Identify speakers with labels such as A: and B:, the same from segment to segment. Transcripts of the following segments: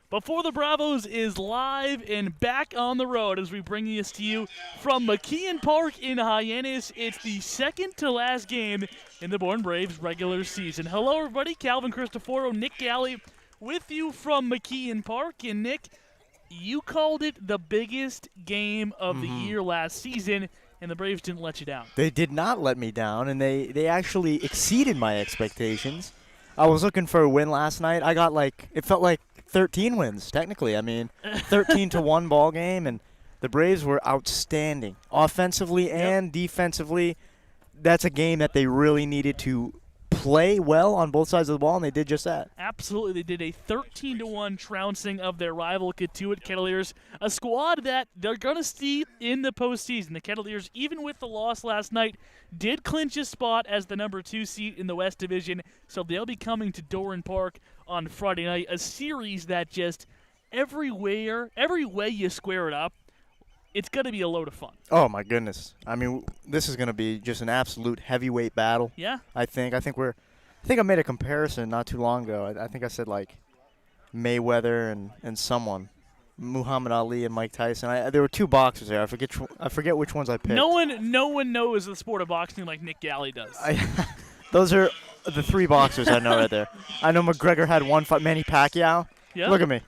A: Before the Bravos is live and back on the road as we bring this to you from McKeon Park in Hyannis. It's the second to last game in the Bourne Braves regular season. Hello, everybody. Calvin Cristoforo, Nick Galley with you from McKeon Park. And, Nick, you called it the biggest game of the year last season, and the Braves didn't let you down.
B: They did not let me down, and they actually exceeded my expectations. I was looking for a win last night. I got it felt like 13 wins, technically. I mean, 13-1 ball game, and the Braves were outstanding. Offensively and defensively, that's a game that they really needed to play well on both sides of the ball, and they did just that.
A: Absolutely. They did a 13-1 trouncing of their rival Katuitt Kettleers, a squad that they're going to see in the postseason. The Kettleers, even with the loss last night, did clinch a spot as the number 2 seed in the West Division, so they'll be coming to Bourne Park on Friday night, a series that just every way you square it up, it's going to be a load of fun.
B: Oh, my goodness. I mean, this is going to be just an absolute heavyweight battle.
A: Yeah.
B: I think I made a comparison not too long ago. I think I said, Mayweather and someone. Muhammad Ali and Mike Tyson. There were two boxers there. I forget which ones I picked.
A: No one knows the sport of boxing like Nick Galley does.
B: Those are the three boxers I know right there. I know McGregor had one fight. Manny Pacquiao.
A: Yeah.
B: Look at me.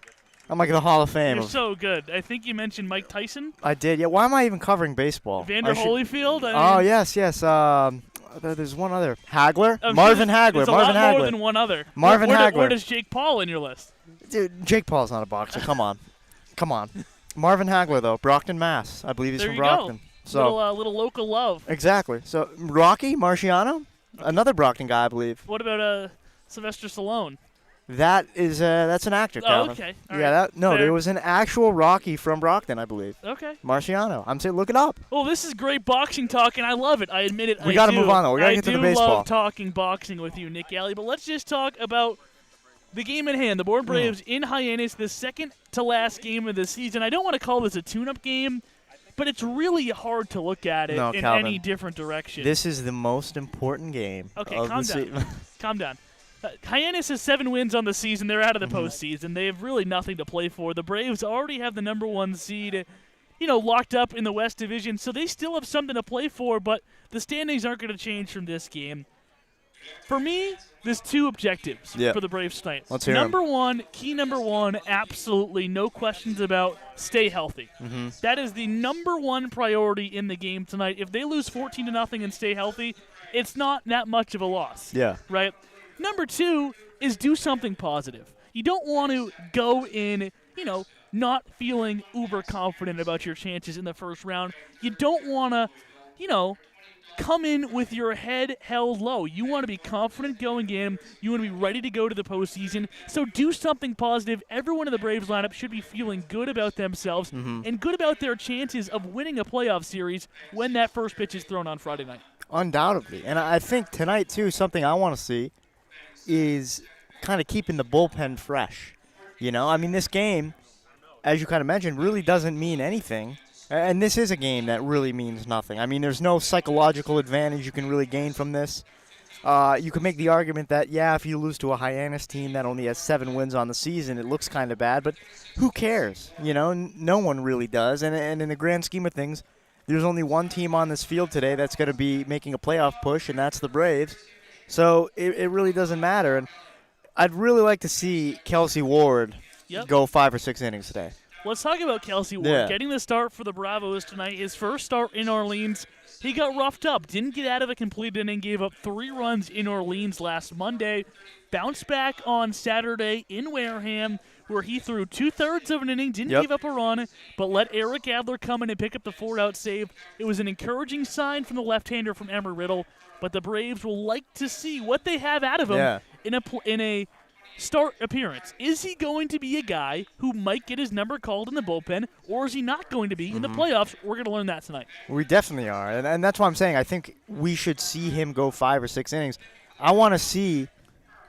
B: I'm like in the Hall of Fame.
A: You're so good. I think you mentioned Mike Tyson.
B: I did. Yeah. Why am I even covering baseball?
A: Vander Holyfield.
B: Yes. There's one other. Hagler. Marvin Hagler.
A: It's a
B: Marvin
A: lot
B: Hagler.
A: more than one other.
B: Marvin Hagler.
A: Where does Jake Paul in your list?
B: Dude, Jake Paul's not a boxer. Come on. Marvin Hagler, though. Brockton, Mass. I believe he's from Brockton.
A: Go.
B: So
A: little local love.
B: Exactly. So Rocky Marciano, another Brockton guy, I believe.
A: What about Sylvester Stallone?
B: That's an actor. Calvin.
A: Okay.
B: There was an actual Rocky from Brockton, I believe.
A: Okay.
B: Marciano. I'm saying, look it up.
A: Well, this is great boxing talk, and I love it. I admit it.
B: We got to move on, though. We got to get to the baseball.
A: I do love talking boxing with you, Nick Galley. But let's just talk about the game at hand. The Bourne Braves in Hyannis, the second to last game of the season. I don't want to call this a tune-up game, but it's really hard to look at it in
B: Calvin,
A: any different direction.
B: This is the most important game.
A: Okay, calm down. Calm down. Hyannis has 7 wins on the season. They're out of the postseason. They have really nothing to play for. The Braves already have the number 1 seed, locked up in the West Division, so they still have something to play for, but the standings aren't going to change from this game. For me, there's 2 objectives for the Braves tonight.
B: Let's hear 'em.
A: Key number one, absolutely no questions about stay healthy. That is the number 1 priority in the game tonight. If they lose 14-0 and stay healthy, it's not that much of a loss.
B: Yeah.
A: Right? Number 2 is do something positive. You don't want to go in, not feeling uber confident about your chances in the first round. You don't want to, come in with your head held low. You want to be confident going in. You want to be ready to go to the postseason. So do something positive. Everyone in the Braves lineup should be feeling good about themselves and good about their chances of winning a playoff series when that first pitch is thrown on Friday night.
B: Undoubtedly. And I think tonight, too, something I want to see is kind of keeping the bullpen fresh. This game, as you kind of mentioned, really doesn't mean anything. And this is a game that really means nothing. I mean, there's no psychological advantage you can really gain from this. You could make the argument that, if you lose to a Hyannis team that only has 7 wins on the season, it looks kind of bad, but who cares? No one really does. And in the grand scheme of things, there's only one team on this field today that's going to be making a playoff push, and that's the Braves. So it really doesn't matter. And I'd really like to see Kelsey Ward go 5 or 6 innings today.
A: Let's talk about Kelsey Ward getting the start for the Bravos tonight. His first start in Orleans, he got roughed up. Didn't get out of a complete inning, gave up 3 runs in Orleans last Monday. Bounced back on Saturday in Wareham, where he threw 2/3 of an inning, didn't give up a run, but let Eric Adler come in and pick up the 4-out save. It was an encouraging sign from the left-hander from Embry-Riddle, but the Braves will like to see what they have out of him in a start appearance. Is he going to be a guy who might get his number called in the bullpen, or is he not going to be in the playoffs? We're going to learn that tonight.
B: We definitely are, and that's why I'm saying I think we should see him go 5 or 6 innings. I want to see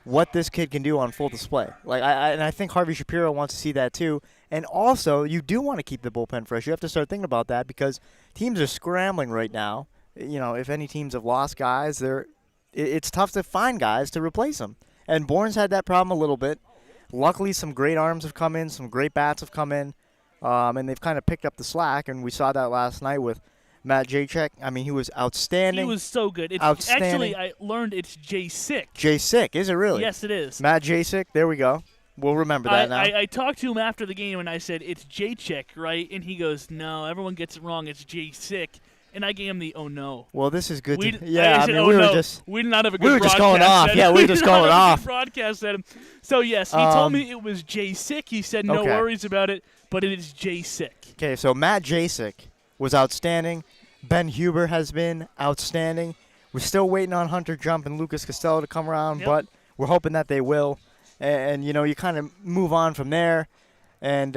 B: what this kid can do on full display. And I think Harvey Shapiro wants to see that too. And also, you do want to keep the bullpen fresh. You have to start thinking about that because teams are scrambling right now. If any teams have lost guys, it's tough to find guys to replace them. And Bourne's had that problem a little bit. luckily some great arms have come in, some great bats have come in, and they've kind of picked up the slack, and we saw that last night with Matt Jacek. I mean, he was outstanding.
A: He was so good. It's
B: outstanding.
A: Actually, I learned it's J-Sick.
B: J-Sick, is it really?
A: Yes, it is.
B: Matt Jacek, there we go. We'll remember that now.
A: I talked to him after the game, and I said, it's J-Chick, right? And he goes, no, everyone gets it wrong. It's J-Sick. And I gave him the, oh, no.
B: Well, this is good.
A: I
B: mean,
A: said,
B: we were
A: no.
B: just...
A: We did not have a good
B: We were just going off. Yeah, we were just going off.
A: Broadcast at him. So, yes, he told me it was J-Sick. He said, no worries about it, but it is J-Sick.
B: Okay, so Matt Jacek was outstanding. Ben Huber has been outstanding. We're still waiting on Hunter Jump and Lucas Costello to come around, but we're hoping that they will. And you know, you kind of move on from there. And,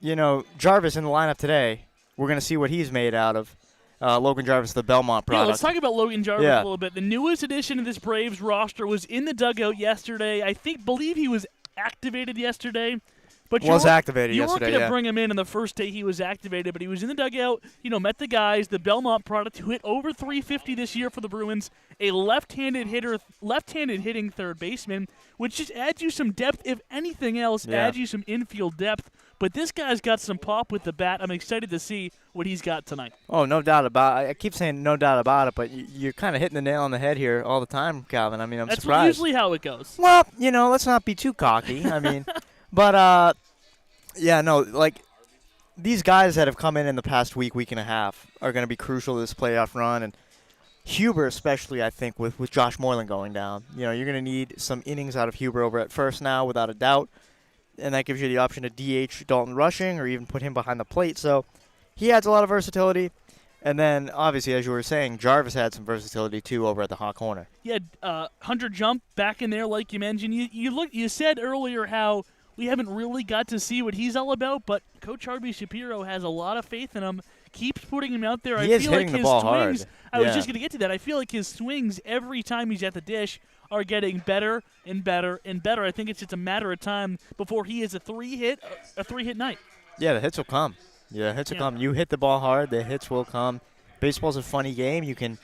B: you know, Jarvis in the lineup today, we're going to see what he's made out of. Logan Jarvis, the Belmont product.
A: Yeah, let's talk about Logan Jarvis a little bit. The newest addition to this Braves roster was in the dugout yesterday. Believe he was activated yesterday. But
B: activated yesterday,
A: You weren't going to bring him in on the first day he was activated, but he was in the dugout, met the guys, the Belmont product, who hit over 350 this year for the Bruins, a left-handed hitting third baseman, which just adds you some depth, if anything else, adds you some infield depth. But this guy's got some pop with the bat. I'm excited to see what he's got tonight.
B: Oh, no doubt about it. I keep saying no doubt about it, but you're kind of hitting the nail on the head here all the time, Calvin. I mean, I'm surprised.
A: That's usually how it goes.
B: Well, let's not be too cocky. I mean, but, these guys that have come in the past week and a half are going to be crucial to this playoff run. And Huber especially, I think, with Josh Moylan going down. You're going to need some innings out of Huber over at first now, without a doubt. And that gives you the option to DH Dalton Rushing or even put him behind the plate. So he adds a lot of versatility. And then, obviously, as you were saying, Jarvis had some versatility, too, over at the hot corner.
A: Yeah, Hunter Jump back in there, like you mentioned. You said earlier how we haven't really got to see what he's all about, but Coach Harvey Shapiro has a lot of faith in him, keeps putting him out there.
B: He is hitting the ball hard.
A: I was just going to get to that. I feel like his swings every time he's at the dish are getting better and better and better. I think it's just a matter of time before he has a three-hit night.
B: Yeah, the hits will come. Come. You hit the ball hard, the hits will come. Baseball's a funny game. You can,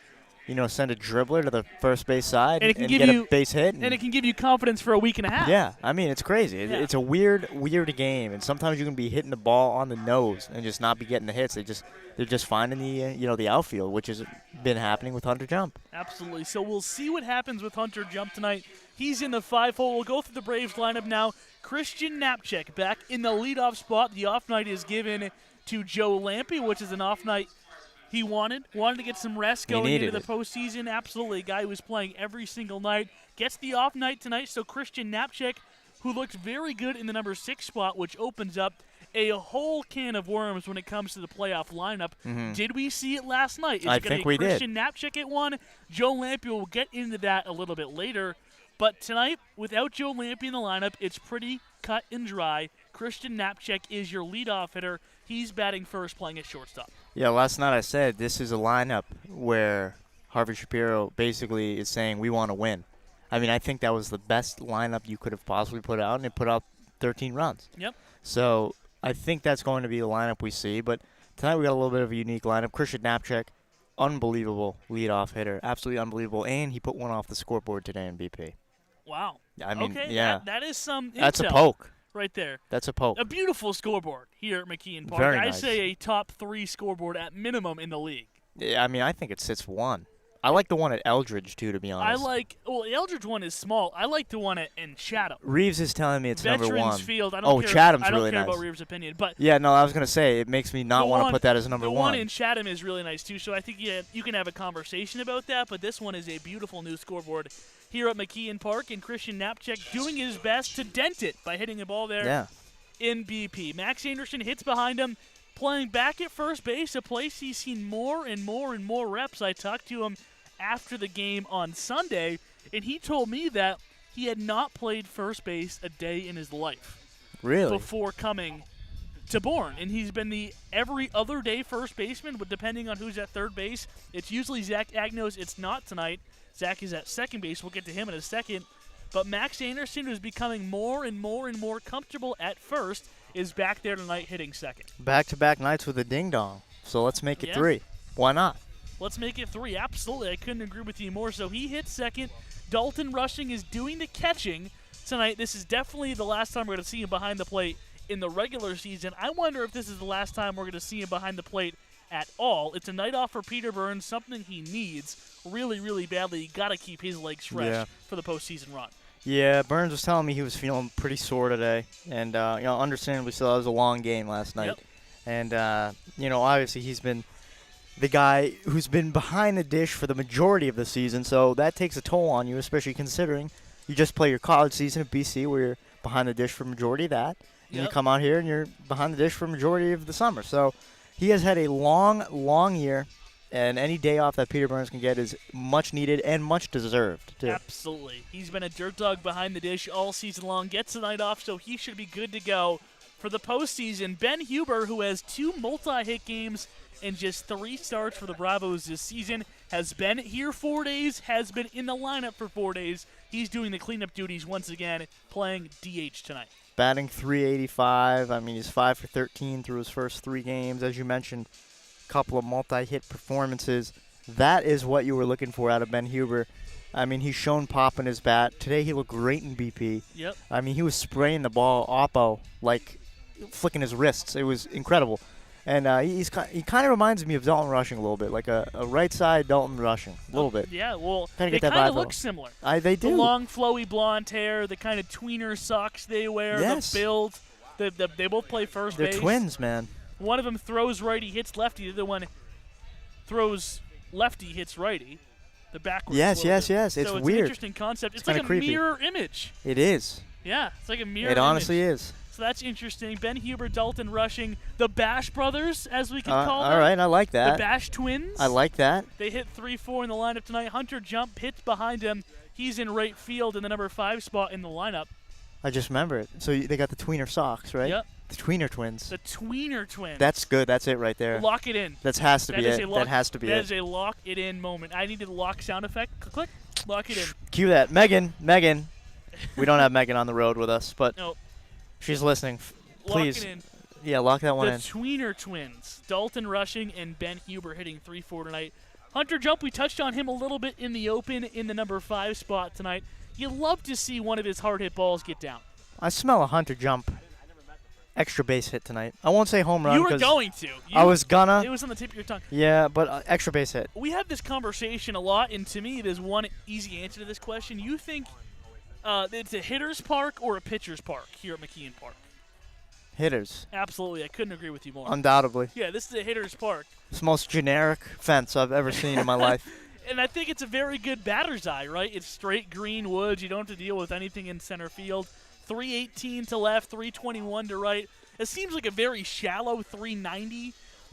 B: send a dribbler to the first base side and get a base hit.
A: And it can give you confidence for a week and a half.
B: Yeah, I mean, it's crazy. It's a weird game. And sometimes you can be hitting the ball on the nose and just not be getting the hits. They're just finding the outfield, which has been happening with Hunter Jump.
A: Absolutely. So we'll see what happens with Hunter Jump tonight. He's in the 5-hole. We'll go through the Braves lineup now. Christian Knapczyk back in the leadoff spot. The off night is given to Joe Lampe, which is an off night he wanted to get some rest going into the postseason. Absolutely. A guy who was playing every single night gets the off night tonight. So Christian Knapczyk, who looked very good in the number 6 spot, which opens up a whole can of worms when it comes to the playoff lineup.
B: Mm-hmm.
A: Did we see it last night?
B: I think we did.
A: Christian Knapczyk at 1. Joe Lampe, will get into that a little bit later. But tonight, without Joe Lampe in the lineup, it's pretty cut and dry. Christian Knapczyk is your leadoff hitter. He's batting first, playing at shortstop.
B: Yeah, last night I said this is a lineup where Harvey Shapiro basically is saying we want to win. I mean, I think that was the best lineup you could have possibly put out, and it put out 13 runs.
A: Yep.
B: So I think that's going to be the lineup we see. But tonight we got a little bit of a unique lineup. Christian Knapczyk, unbelievable leadoff hitter, absolutely unbelievable, and he put one off the scoreboard today in BP.
A: Wow.
B: I mean,
A: okay,
B: yeah.
A: That is some intel.
B: That's a poke.
A: Right there.
B: That's a poke.
A: A beautiful scoreboard here at McKeon Park.
B: Very nice.
A: I say a top 3 scoreboard at minimum in the league.
B: Yeah, I mean, I think it sits 1. I like the one at Eldridge, too, to be honest.
A: The Eldridge one is small. I like the one in Chatham.
B: Reeves is telling me it's number 1.
A: Veterans Field. I don't care,
B: Chatham's
A: I don't
B: really
A: care
B: nice.
A: about Reeves' opinion. But
B: yeah, no, I was going to say, it makes me not want to put that as number 1.
A: The one in Chatham is really nice, too, so I think you can have a conversation about that, but this one is a beautiful new scoreboard here at McKeon Park, and Christian Knapczyk doing his best to dent it by hitting a ball there in BP. Max Anderson hits behind him, playing back at first base, a place he's seen more and more and more reps. I talked to him after the game on Sunday, and he told me that he had not played first base a day in his life.
B: Really?
A: Before coming to Bourne. And he's been the every other day first baseman, but depending on who's at third base, it's usually Zach Agnos. It's not tonight. Zach is at second base. We'll get to him in a second. But Max Anderson, who's becoming more and more and more comfortable at first, is back there tonight hitting second.
B: Back-to-back nights with a ding-dong. So let's make it 3. Why not?
A: Let's make it 3. Absolutely. I couldn't agree with you more. So he hits second. Dalton Rushing is doing the catching. tonight. This is definitely the last time we're going to see him behind the plate in the regular season. I wonder if this is the last time we're going to see him behind the plate at all. It's a night off for Peter Bourne, something he needs really, really badly. You got to keep his legs fresh for the postseason run.
B: Yeah, Burns was telling me he was feeling pretty sore today, and understandably so. That was a long game last night, and obviously he's been the guy who's been behind the dish for the majority of the season, so that takes a toll on you, especially considering you just play your college season at BC where you're behind the dish for the majority of that, and you come out here and you're behind the dish for the majority of the summer. So he has had a long, long year, and any day off that Peter Burns can get is much needed and much deserved, too.
A: Absolutely. He's been a dirt dog behind the dish all season long, gets the night off, so he should be good to go for the postseason. Ben Huber, who has 2 multi-hit games and just 3 starts for the Bravos this season, has been here 4 days, has been in the lineup for 4 days. He's doing the cleanup duties once again, playing DH tonight.
B: Batting .385. I mean, he's 5 for 13 through his first 3 games. As you mentioned, a couple of multi-hit performances. That is what you were looking for out of Ben Huber. I mean, he's shown pop in his bat. Today he looked great in BP.
A: Yep.
B: I mean, he was spraying the ball oppo, like flicking his wrists. It was incredible. And he kind of reminds me of Dalton Rushing a little bit, like a right side Dalton Rushing, a little bit.
A: Yeah, well,
B: they
A: kind of look similar.
B: They do.
A: The long, flowy blonde hair, the kind of tweener socks they wear, the build. They both play first base.
B: They're twins, man.
A: One of them throws righty, hits lefty. The other one throws lefty, hits righty. The backwards.
B: Yes. It's
A: weird.
B: It's
A: an interesting concept. It's like a
B: creepy.
A: mirror image.
B: It is.
A: Yeah, it's like a mirror image.
B: It honestly is.
A: So that's interesting. Ben Huber, Dalton Rushing, the Bash brothers, as we can call them.
B: All right, I like that.
A: The Bash twins.
B: I like that.
A: They hit 3-4 in the lineup tonight. Hunter Jump hits behind him. He's in right field in the number 5 spot in the lineup.
B: I just remember it. So they got the tweener socks, right?
A: Yep.
B: The tweener twins.
A: The tweener twins.
B: That's good. That's it right there.
A: Lock it in.
B: That has to be it. That has to be it.
A: That is a lock it in moment. I needed a lock sound effect. Click. Lock it in.
B: Cue that. Megan. We don't have Megan on the road with us, but she's listening. Please.
A: Lock it in.
B: Yeah, lock that one in.
A: The tweener twins, Dalton Rushing and Ben Huber hitting 3-4 tonight. Hunter Jump, we touched on him a little bit in the open in the number 5 spot tonight. You love to see one of his hard hit balls get down.
B: I smell a Hunter Jump extra base hit tonight. I won't say home run.
A: You were going to.
B: I was gonna.
A: It was on the tip of your tongue.
B: Yeah, but extra base hit.
A: We have this conversation a lot, and to me, there's one easy answer to this question. You think it's a hitter's park or a pitcher's park here at McKeon Park?
B: Hitters.
A: Absolutely. I couldn't agree with you more.
B: Undoubtedly.
A: Yeah, this is a hitter's park.
B: It's the most generic fence I've ever seen in my life.
A: And I think it's a very good batter's eye, right? It's straight green woods. You don't have to deal with anything in center field. 318 to left, 321 to right. It seems like a very shallow 390.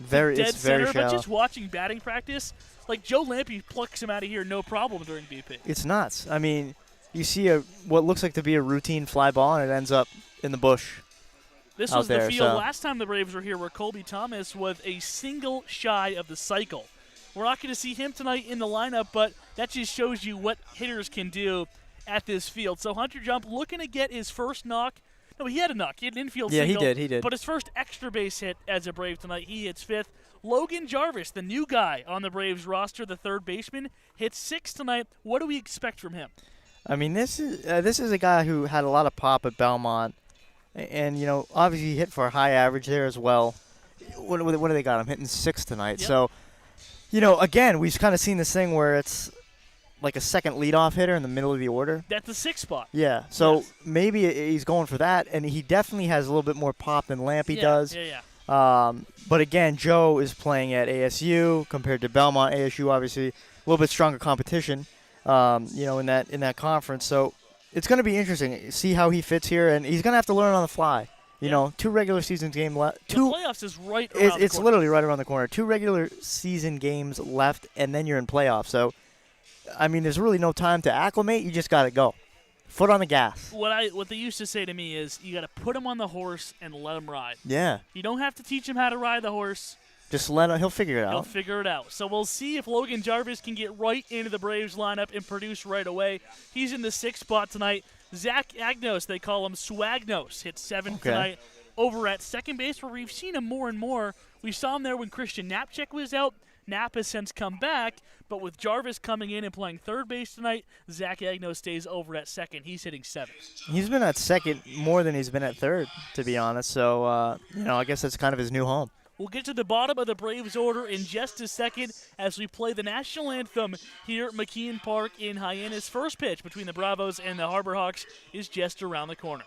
A: Dead center,
B: shallow.
A: But just watching batting practice, like Joe Lampe plucks him out of here no problem during BP.
B: It's nuts. I mean, you see what looks like to be a routine fly ball, and it ends up in the bush.
A: This was the field last time the Braves were here where Colby Thomas was a single shy of the cycle. We're not going to see him tonight in the lineup, but that just shows you what hitters can do at this field. So Hunter Jump looking to get his first knock. No, he had a knock. He had an infield single.
B: Yeah, he did.
A: But his first extra base hit as a Brave tonight, he hits 5th. Logan Jarvis, the new guy on the Braves roster, the third baseman, hits 6 tonight. What do we expect from him?
B: I mean, this is a guy who had a lot of pop at Belmont. And, obviously he hit for a high average there as well. What do they got? I'm hitting 6 tonight.
A: Yep.
B: So, again, we've kind of seen this thing where it's like a second leadoff hitter in the middle of the order.
A: That's the 6th spot.
B: Yeah. So maybe he's going for that, and he definitely has a little bit more pop than Lampe does.
A: Yeah.
B: But again, Joe is playing at ASU compared to Belmont. ASU obviously a little bit stronger competition, in that conference. So it's going to be interesting to see how he fits here, and he's going to have to learn on the fly. 2 regular season games left.
A: The playoffs is right around the corner.
B: It's literally right around the corner. 2 regular season games left, and then you're in playoffs. So, I mean, there's really no time to acclimate. You just got to go. Foot on the gas.
A: What they used to say to me is you got to put him on the horse and let him ride.
B: Yeah.
A: You don't have to teach him how to ride the horse.
B: Just let him. He'll figure it out.
A: He'll figure it out. So we'll see if Logan Jarvis can get right into the Braves lineup and produce right away. He's in the 6th spot tonight. Zach Agnos, they call him Swagnos, hit 7th tonight over at second base where we've seen him more and more. We saw him there when Christian Knapczyk was out. Knapp has since come back, but with Jarvis coming in and playing third base tonight, Zach Agnew stays over at second. He's hitting seventh.
B: He's been at second more than he's been at third, to be honest. So, I guess that's kind of his new home.
A: We'll get to the bottom of the Braves order in just a second as we play the national anthem here at McKeon Park in Hyannis. First pitch between the Bravos and the Harbor Hawks is just around the corner.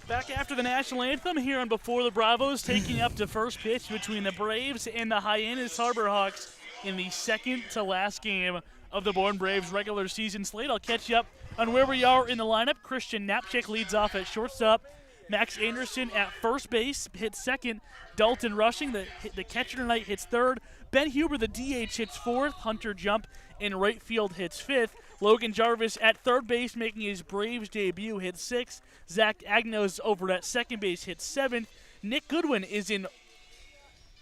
A: Back after the national anthem here on Before the Bravos, taking up to first pitch between the Braves and the Hyannis Harbor Hawks in the second to last game of the Bourne Braves regular season slate. I'll catch you up on where we are in the lineup. Christian Knapczyk leads off at shortstop. Max Anderson at first base hits second. Dalton Rushing, the catcher tonight, hits third. Ben Huber, the DH, hits fourth. Hunter Jump in right field hits fifth. Logan Jarvis at third base, making his Braves debut, hits sixth. Zach Agnow's over at second base, hits seventh. Nick Goodwin is in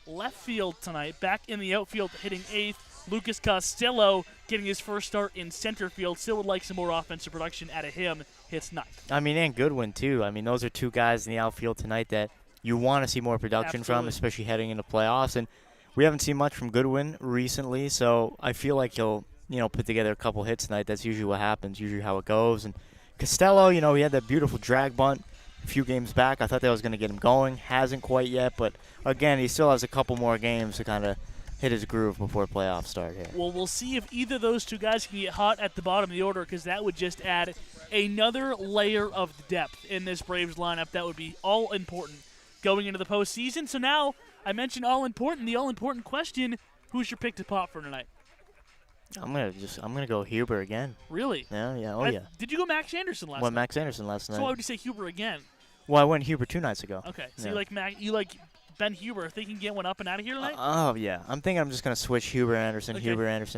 A: left field tonight, back in the outfield, hitting eighth. Lucas Costello getting his first start in center field. Still would like some more offensive production out of him. Hits ninth.
B: And Goodwin, too. Those are two guys in the outfield tonight that you want to see more production from, especially heading into playoffs. And we haven't seen much from Goodwin recently, so I feel like he'll put together a couple hits tonight. That's usually what happens, usually how it goes. And Costello, he had that beautiful drag bunt a few games back. I thought that was going to get him going. Hasn't quite yet, but again, he still has a couple more games to kind of hit his groove before playoffs start here.
A: Well, we'll see if either of those two guys can get hot at the bottom of the order, because that would just add another layer of depth in this Braves lineup. That would be all important going into the postseason. So now, I mentioned all important. The all important question: who's your pick to pop for tonight?
B: I'm gonna go Huber again.
A: Really?
B: Yeah. Yeah.
A: Did you go Max Anderson last night?
B: Went Max Anderson last night.
A: So why would you say Huber again?
B: Well, I went Huber 2 nights ago.
A: Okay. So you like Ben Huber. Think you can get one up and out of here tonight?
B: Yeah. I'm thinking I'm just gonna switch Huber Anderson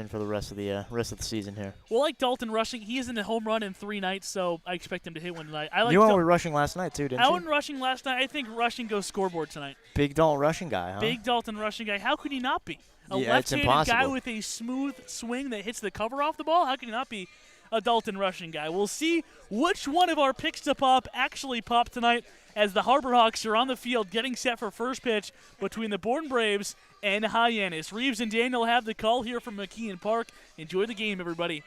B: for the rest of the season here.
A: Well, like Dalton Rushing, he isn't a home run in 3 nights, so I expect him to hit one tonight.
B: You went with Rushing last night too, didn't you?
A: I went Rushing last night. I think Rushing goes scoreboard tonight.
B: Big Dalton Rushing guy, huh?
A: Big Dalton Rushing guy. How could he not be? A
B: it's
A: left-handed
B: impossible.
A: guy with a smooth swing that hits the cover off the ball? How can he not be a Dalton Rushing guy? We'll see which one of our picks to pop actually pop tonight as the Harbor Hawks are on the field getting set for first pitch between the Bourne Braves and Hyannis. Reeves and Daniel have the call here from McKeon Park. Enjoy the game, everybody.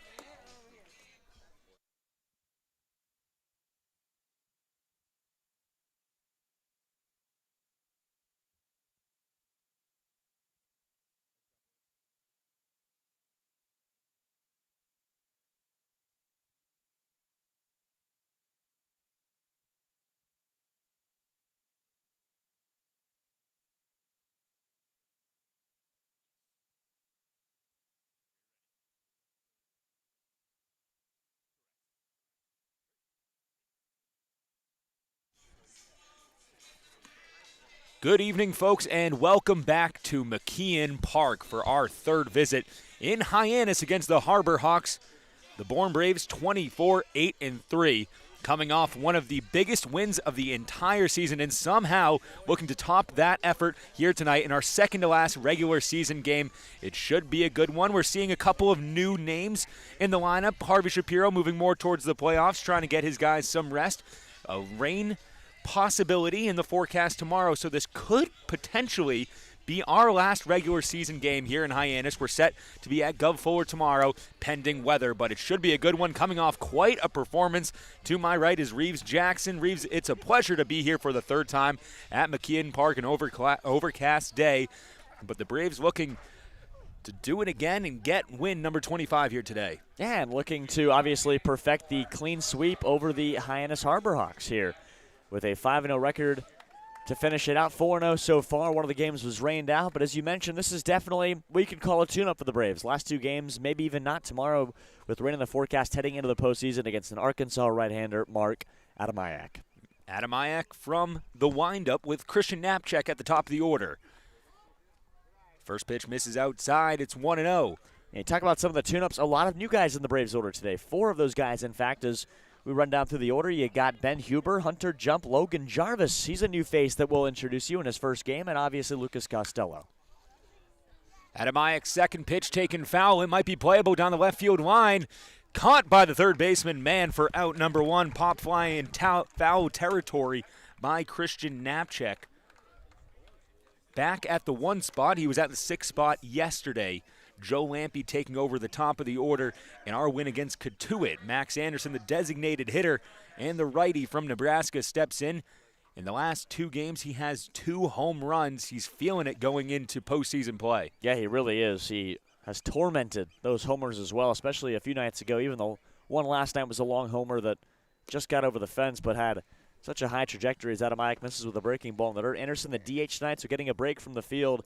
C: Good evening, folks, and welcome back to McKeon Park for our third visit in Hyannis against the Harbor Hawks. The Bourne Braves 24-8-3. coming off one of the biggest wins of the entire season and somehow looking to top that effort here tonight in our second-to-last regular season game. It should be a good one. We're seeing a couple of new names in the lineup. Harvey Shapiro moving more towards the playoffs, trying to get his guys some rest. A rain possibility in the forecast tomorrow, so this could potentially be our last regular season game here in Hyannis. We're set to be at Gov Fuller tomorrow, pending weather, but it should be a good one, coming off quite a performance. To my right is Reeves Jackson. Reeves, it's a pleasure to be here for the third time at McKeon Park, an overcast day, but the Braves looking to do it again and get win number 25 here today.
D: Yeah, and looking to obviously perfect the clean sweep over the Hyannis Harbor Hawks here with a 5-0 record to finish it out. 4-0 so far. One of the games was rained out, but as you mentioned, this is definitely, we could call a tune-up for the Braves. Last two games, maybe even not tomorrow, with rain in the forecast heading into the postseason against an Arkansas right-hander, Mark Adamayak.
C: Adamayak from the windup with Christian Knapczyk at the top of the order. First pitch misses outside. It's 1-0.
D: And you talk about some of the tune-ups, a lot of new guys in the Braves order today. 4 of those guys, in fact, as we run down through the order. You got Ben Huber, Hunter Jump, Logan Jarvis. He's a new face that we'll introduce you in his first game, and obviously Lucas Costello.
C: Adamayak's second pitch taken foul. It might be playable down the left field line. Caught by the third baseman, man, for out number 1. Pop fly in foul territory by Christian Knapczyk. Back at the 1 spot. He was at the 6th spot yesterday. Joe Lampe taking over the top of the order in our win against Cotuit. Max Anderson, the designated hitter, and the righty from Nebraska steps in. In the last 2 games, he has 2 home runs. He's feeling it going into postseason play.
D: Yeah, he really is. He has tormented those homers as well, especially a few nights ago. Even though one last night was a long homer that just got over the fence but had such a high trajectory as Adamayak misses with a breaking ball in the dirt. Anderson, the DH tonight, so getting a break from the field.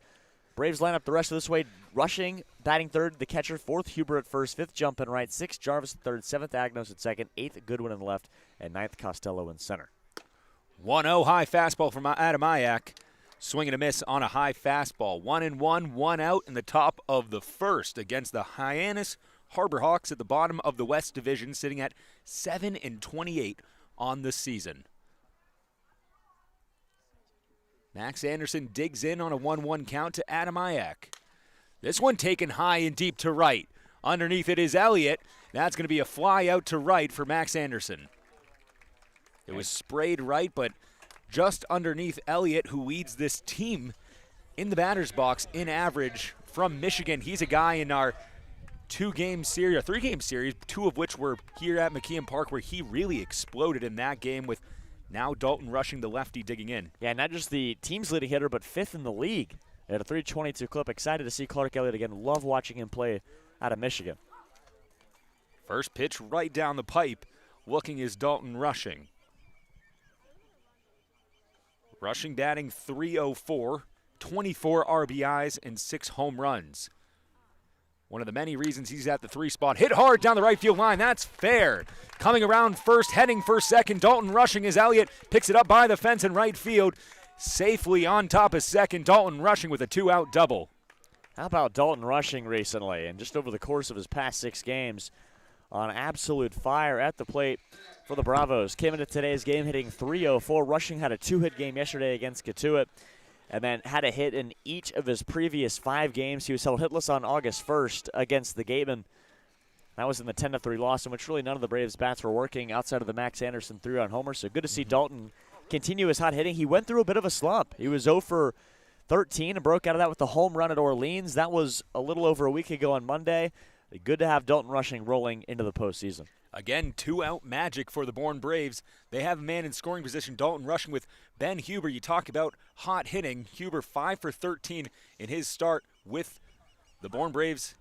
D: Braves line up the rest of this way. Rushing, batting third, the catcher. 4th, Huber at first. 5th, Jump in right. 6th, Jarvis at third. 7th, Agnos at second. 8th, Goodwin in left. And 9th, Costello in center.
C: 1-0 high fastball from Adamayak. Swing and a miss on a high fastball. 1-1, 1 out in the top of the first against the Hyannis Harbor Hawks at the bottom of the West Division, sitting at 7-28 on the season. Max Anderson digs in on a 1-1 count to Adamayak. This one taken high and deep to right. Underneath it is Elliott. That's going to be a fly out to right for Max Anderson. It was sprayed right, but just underneath Elliott, who leads this team in the batter's box in average from Michigan. He's a guy in our 3-game series, 2 of which were here at McKeon Park, where he really exploded in that game with now Dalton Rushing, the lefty, digging in.
D: Yeah, not just the team's leading hitter, but 5th in the league at a 322 clip. Excited to see Clark Elliott again. Love watching him play out of Michigan.
C: First pitch right down the pipe. Looking is Dalton Rushing. Rushing batting .304, 24 RBIs and 6 home runs. One of the many reasons he's at the 3 spot. Hit hard down the right field line. That's fair. Coming around first, heading for second. Dalton Rushing as Elliott picks it up by the fence in right field. Safely on top of second. Dalton Rushing with a 2-out double.
D: How about Dalton Rushing recently? And just over the course of his past 6 games, on absolute fire at the plate for the Bravos. Came into today's game hitting .304. Rushing had a 2-hit game yesterday against Cotuit, and then had a hit in each of his previous 5 games. He was held hitless on August 1st against the Gatemen. That was in the 10-3 loss, in which really none of the Braves' bats were working outside of the Max Anderson 3-run homer. So good to see Dalton continue his hot hitting. He went through a bit of a slump. He was 0 for 13 and broke out of that with the home run at Orleans. That was a little over a week ago on Monday. Good to have Dalton Rushing rolling into the postseason.
C: Again, 2-out magic for the Bourne Braves. They have a man in scoring position, Dalton Rushing, with Ben Huber. You talk about hot hitting. Huber 5 for 13 in his start with the Bourne Braves.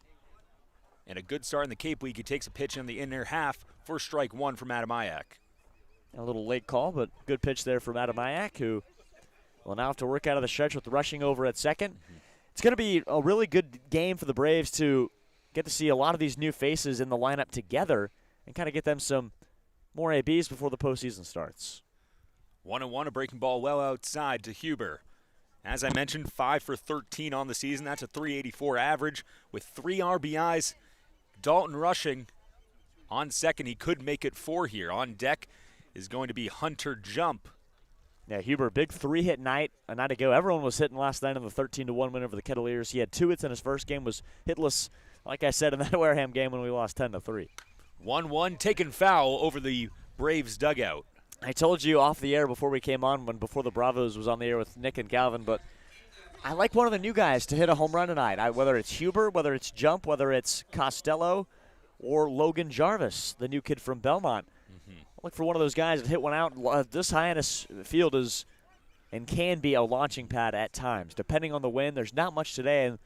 C: And a good start in the Cape League. He takes a pitch in the inner half for strike 1 from Adamayak.
D: A little late call, but good pitch there from Adamayak, who will now have to work out of the stretch with the Rushing over at second. It's going to be a really good game for the Braves to get to see a lot of these new faces in the lineup together and kind of get them some more ABs before the postseason starts.
C: 1-1, a breaking ball well outside to Huber. As I mentioned, 5 for 13 on the season. That's a .384 average with 3 RBIs. Dalton Rushing on second. He could make it 4 here. On deck is going to be Hunter Jump.
D: Yeah, Huber, big 3-hit night a night ago. Everyone was hitting last night in the 13-1 win over the Kettleers. He had 2 hits in his first game, was hitless, like I said, in that Wareham game when we lost 10-3.
C: 1-1, taken foul over the Braves dugout.
D: I told you off the air before we came on, before the Bravos was on the air with Nick and Calvin, but I like one of the new guys to hit a home run tonight. Whether it's Huber, whether it's Jump, whether it's Costello, or Logan Jarvis, the new kid from Belmont. Look for one of those guys to hit one out. This Hyannis field is and can be a launching pad at times. Depending on the wind, there's not much today, and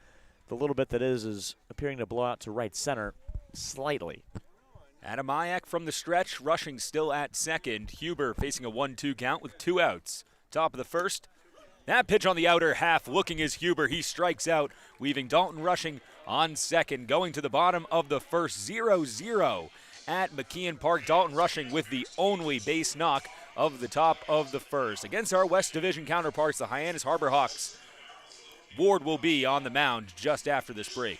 D: the little bit that is appearing to blow out to right center slightly.
C: Adam Mayak from the stretch, rushing still at second. Huber facing a 1-2 count with 2 outs. Top of the first. That pitch on the outer half, looking is Huber. He strikes out, leaving Dalton Rushing on second. Going to the bottom of the first, 0-0. At McKeon Park, Dalton Rushing with the only base knock of the top of the first. Against our West Division counterparts, the Hyannis Harbor Hawks. Ward will be on the mound just after this break.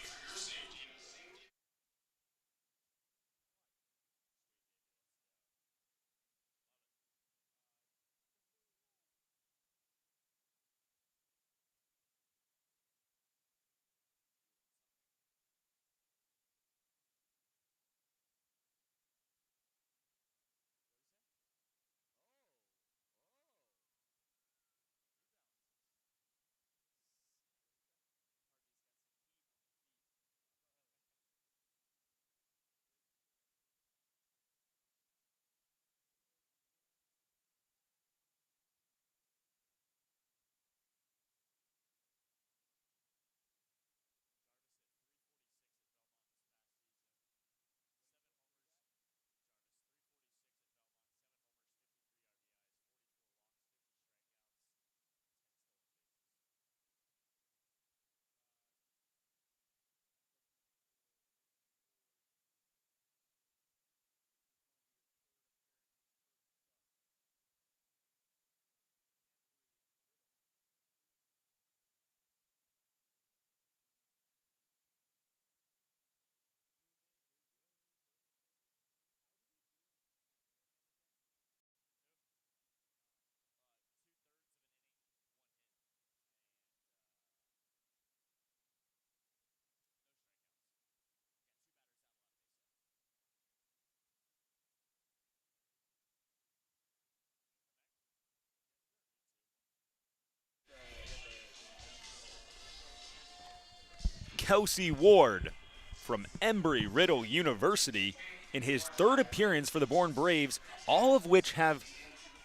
C: Kelsey Ward from Embry-Riddle University in his 3rd appearance for the Bourne Braves, all of which have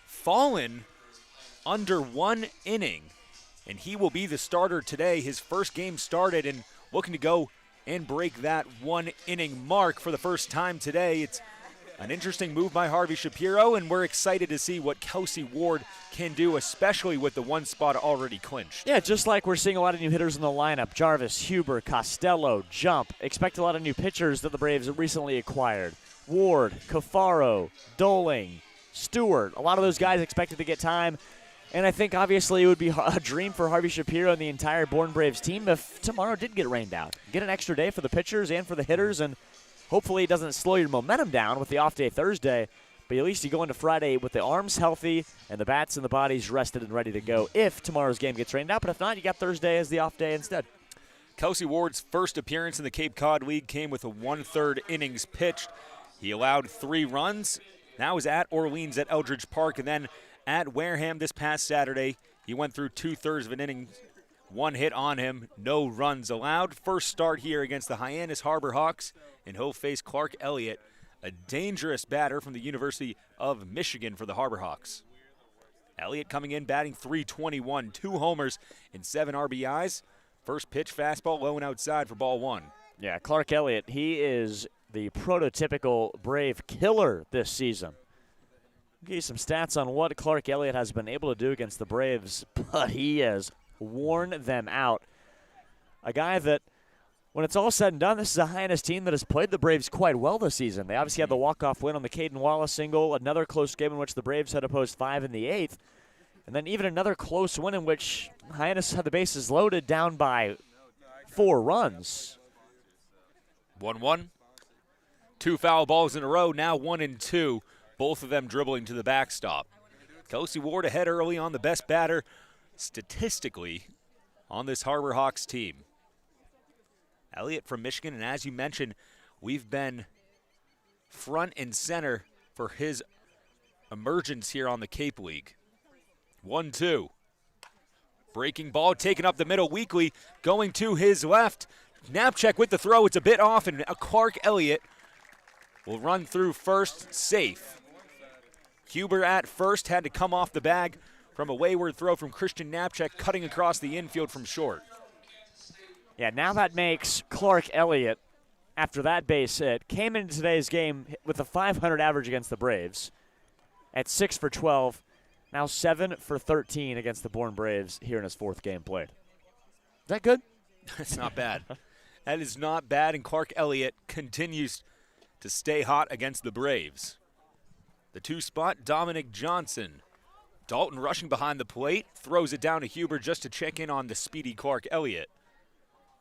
C: fallen under 1 inning. And he will be the starter today. His first game started and looking to go and break that 1 inning mark for the first time today. It's an interesting move by Harvey Shapiro, and we're excited to see what Kelsey Ward can do, especially with the 1 spot already clinched.
D: Yeah, just like we're seeing a lot of new hitters in the lineup. Jarvis, Huber, Costello, Jump. Expect a lot of new pitchers that the Braves have recently acquired. Ward, Cafaro, Doling, Stewart. A lot of those guys expected to get time. And I think obviously it would be a dream for Harvey Shapiro and the entire Bourne Braves team if tomorrow did get rained out. Get an extra day for the pitchers and for the hitters, and hopefully it doesn't slow your momentum down with the off day Thursday, but at least you go into Friday with the arms healthy and the bats and the bodies rested and ready to go if tomorrow's game gets rained out. But if not, you got Thursday as the off day instead.
C: Kelsey Ward's first appearance in the Cape Cod League came with a 1/3 innings pitched. He allowed 3 runs. Now is at Orleans at Eldridge Park, and then at Wareham this past Saturday. He went through 2/3 of an inning, 1 hit on him, no runs allowed. First start here against the Hyannis Harbor Hawks, and he'll face Clark Elliott, a dangerous batter from the University of Michigan for the Harbor Hawks. Elliott coming in batting .321, 2 homers and 7 RBIs. First pitch fastball low and outside for ball 1.
D: Yeah, Clark Elliott, he is the prototypical Brave killer this season. I'll give you some stats on what Clark Elliott has been able to do against the Braves, but he has worn them out. A guy that, when it's all said and done, this is a Hyannis team that has played the Braves quite well this season. They obviously had the walk-off win on the Caden Wallace single, another close game in which the Braves had opposed 5 in the 8th, and then even another close win in which Hyannis had the bases loaded down by 4 runs.
C: 1-1. 2 foul balls in a row, now 1-2 both of them dribbling to the backstop. Kelsey Ward ahead early on the best batter statistically on this Harbor Hawks team. Elliott from Michigan, and as you mentioned, we've been front and center for his emergence here on the Cape League. 1-2. Breaking ball taken up the middle weakly, going to his left. Knapczyk with the throw. It's a bit off, and Clark Elliott will run through first, safe. Huber at first had to come off the bag from a wayward throw from Christian Knapczyk, cutting across the infield from short.
D: Yeah, now that makes Clark Elliott, after that base hit, came into today's game with a .500 average against the Braves at 6 for 12, now 7 for 13 against the Bourne Braves here in his 4th game played. Is that good?
C: That's not bad. That is not bad, and Clark Elliott continues to stay hot against the Braves. The 2 spot, Dominic Johnson. Dalton rushing behind the plate, throws it down to Huber just to check in on the speedy Clark Elliott,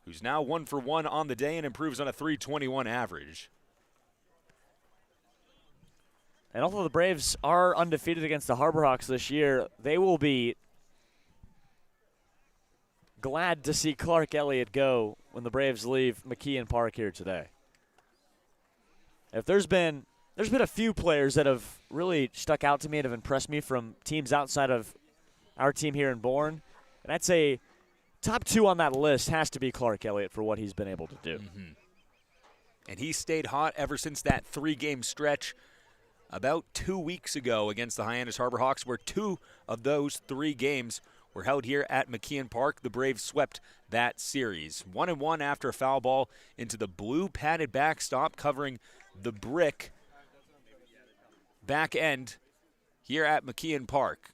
C: who's now 1 for 1 on the day and improves on a .321 average.
D: And although the Braves are undefeated against the Harbor Hawks this year, they will be glad to see Clark Elliott go when the Braves leave McKeon Park here today. If there's been a few players that have really stuck out to me and have impressed me from teams outside of our team here in Bourne, and I'd say top 2 on that list has to be Clark Elliott for what he's been able to do.
C: Mm-hmm. And he stayed hot ever since that 3-game stretch about 2 weeks ago against the Hyannis Harbor Hawks, where 2 of those 3 games were held here at McKeon Park. The Braves swept that series. 1-1 after a foul ball into the blue padded backstop covering the brick back end here at McKeon Park.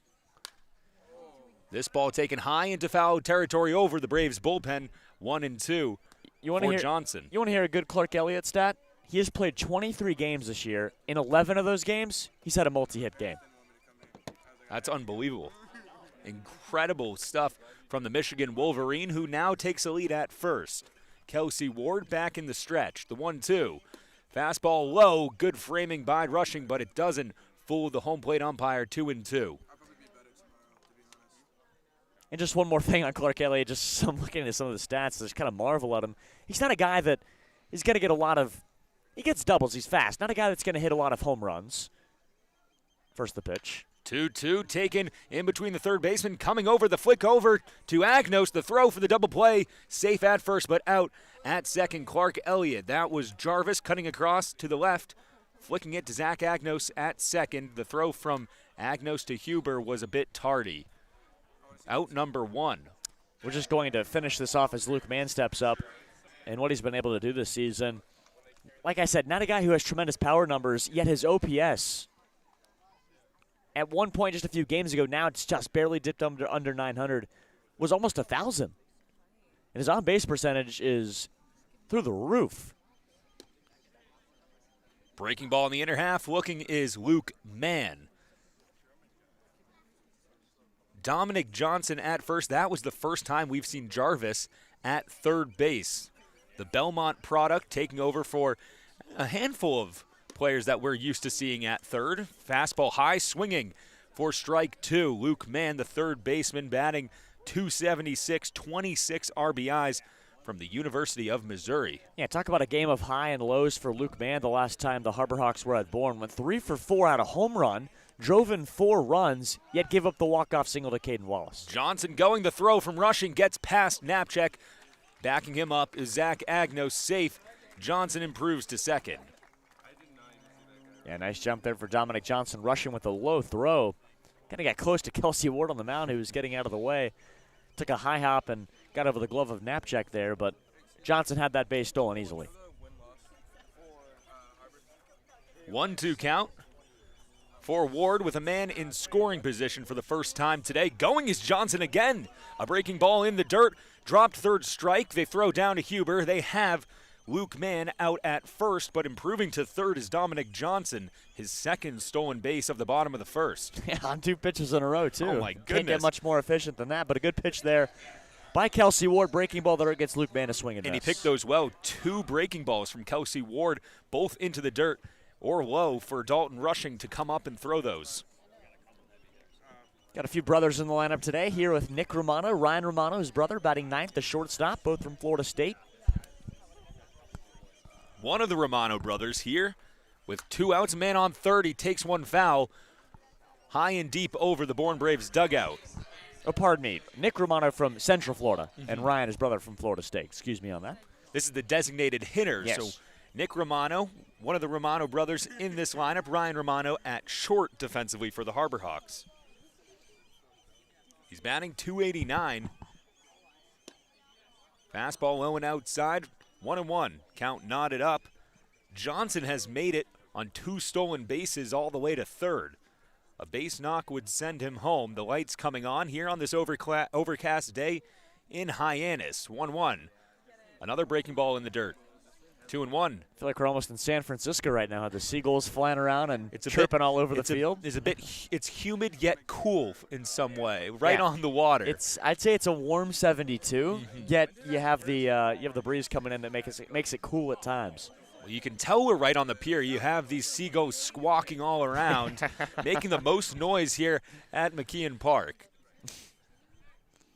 C: This ball taken high into foul territory over the Braves bullpen. 1-2 for Johnson.
D: You want to hear a good Clark Elliott stat? He has played 23 games this year. In 11 of those games, he's had a multi-hit game.
C: That's unbelievable. Incredible stuff from the Michigan Wolverine, who now takes a lead at first. Kelsey Ward back in the stretch. The 1-2. Fastball low, good framing by Rushing, but it doesn't fool the home plate umpire. 2-2.
D: And just one more thing on Clark Elliott, just looking at some of the stats, just kind of marvel at him. He's not a guy that is going to get a lot of, he gets doubles, he's fast. Not a guy that's going to hit a lot of home runs. First the pitch.
C: 2-2 taken in between the third baseman, coming over the flick over to Agnos. The throw for the double play, safe at first but out at second. Clark Elliott. That was Jarvis cutting across to the left, flicking it to Zach Agnos at second. The throw from Agnos to Huber was a bit tardy. Out number 1.
D: We're just going to finish this off as Luke Mann steps up and what he's been able to do this season. Like I said, not a guy who has tremendous power numbers, yet his OPS at one point just a few games ago, now it's just barely dipped under 900, was almost 1,000. And his on-base percentage is through the roof.
C: Breaking ball in the inner half, looking is Luke Mann. Dominic Johnson at first. That was the first time we've seen Jarvis at third base. The Belmont product taking over for a handful of players that we're used to seeing at third. Fastball high, swinging for strike 2. Luke Mann, the third baseman, batting .276, 26 RBIs from the University of Missouri.
D: Yeah, talk about a game of high and lows for Luke Mann the last time the Harbor Hawks were at Bourne. Went 3 for 4 out of home run, drove in 4 runs, yet give up the walk-off single to Caden Wallace.
C: Johnson going the throw from Rushing, gets past Knapczyk. Backing him up is Zach Agnos, safe. Johnson improves to second.
D: Yeah, nice jump there for Dominic Johnson, rushing with a low throw. Kind of got close to Kelsey Ward on the mound, who was getting out of the way. Took a high hop and got over the glove of Knapczyk there, but Johnson had that base stolen easily.
C: 1-2 count for Ward with a man in scoring position for the first time today. Going is Johnson again. A breaking ball in the dirt, dropped third strike. They throw down to Huber. They have Luke Mann out at first, but improving to third is Dominic Johnson, his second stolen base of the bottom of the first.
D: Yeah, on 2 pitches in a row, too.
C: Oh, my goodness.
D: Can't get much more efficient than that, but a good pitch there by Kelsey Ward. Breaking ball there gets Luke Mann a swing and
C: he
D: miss.
C: picked those well. 2 breaking balls from Kelsey Ward, both into the dirt, or low for Dalton Rushing to come up and throw those.
D: Got a few brothers in the lineup today here with Nick Romano, Ryan Romano, his brother, batting ninth, the shortstop, both from Florida State.
C: One of the Romano brothers here with 2 outs, man on third. He takes one foul high and deep over the Bourne Braves dugout.
D: Oh, pardon me. Nick Romano from Central Florida, and Ryan, his brother, from Florida State. Excuse me on that.
C: This is the designated hitter.
D: Yes.
C: So Nick Romano, one of the Romano brothers in this lineup. Ryan Romano at short defensively for the Harbor Hawks. He's batting .289. Fastball low and outside, 1-1. Count knotted up. Johnson has made it on 2 stolen bases all the way to third. A base knock would send him home. The lights coming on here on this overcast day in Hyannis. 1-1. Another breaking ball in the dirt. 2-1.
D: I feel like we're almost in San Francisco right now. The seagulls flying around and chirping all over the field.
C: It's humid yet cool in some way, right on the water.
D: I'd say it's a warm 72. Yet you have the breeze coming in that makes it cool at times.
C: Well, you can tell we're right on the pier. You have these seagulls squawking all around, making the most noise here at McKeon Park.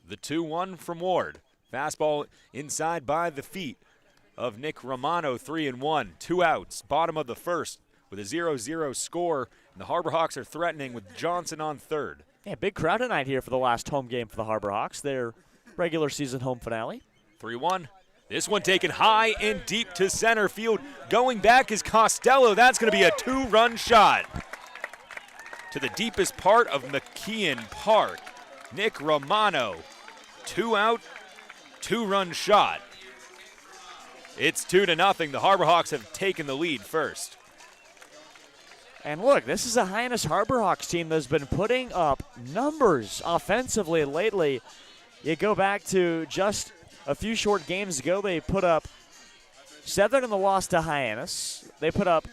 C: The 2-1 from Ward. Fastball inside by the feet of Nick Romano, 3-1. 2 outs, bottom of the first with a 0-0 score. And the Harbor Hawks are threatening with Johnson on third.
D: Yeah, big crowd tonight here for the last home game for the Harbor Hawks, their regular season home finale.
C: 3-1. This one taken high and deep to center field. Going back is Costello. That's going to be a 2-run shot to the deepest part of McKeon Park. Nick Romano, 2 out, 2-run shot. It's 2-0. The Harbor Hawks have taken the lead first.
D: And look, this is a Hyannis Harbor Hawks team that's been putting up numbers offensively lately. You go back to just a few short games ago, they put up 7 in the loss to Hyannis. They put up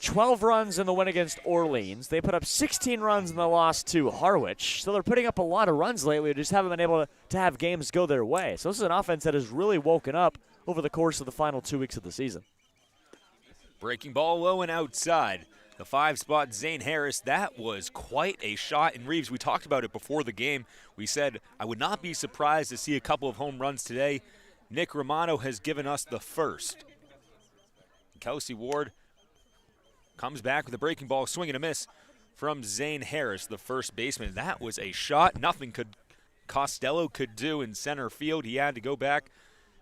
D: 12 runs in the win against Orleans. They put up 16 runs in the loss to Harwich. So they're putting up a lot of runs lately. They just haven't been able to have games go their way. So this is an offense that has really woken up over the course of the final 2 weeks of the season.
C: Breaking ball low and outside. The 5-spot Zane Harris, that was quite a shot in Reeves. We talked about it before the game. We said, I would not be surprised to see a couple of home runs today. Nick Romano has given us the first. Kelsey Ward comes back with a breaking ball, swing and a miss from Zane Harris, the first baseman. That was a shot. Nothing Costello could do in center field. He had to go back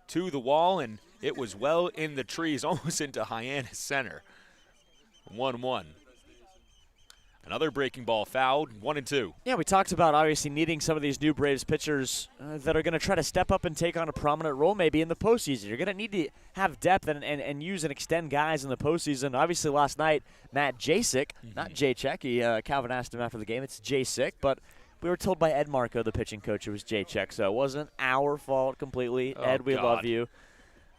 C: to the wall, and it was well in the trees, almost into Hyannis Center. 1-1. Another breaking ball fouled, 1-2.
D: Yeah, we talked about obviously needing some of these new Braves pitchers that are going to try to step up and take on a prominent role maybe in the postseason. You're going to need to have depth and use and extend guys in the postseason. Obviously last night, Matt Jacek, not Jacek. Calvin asked him after the game, it's Jacek, but we were told by Ed Marco, the pitching coach, it was Jacek, so it wasn't our fault completely.
C: Oh,
D: Ed, we
C: God.
D: love you.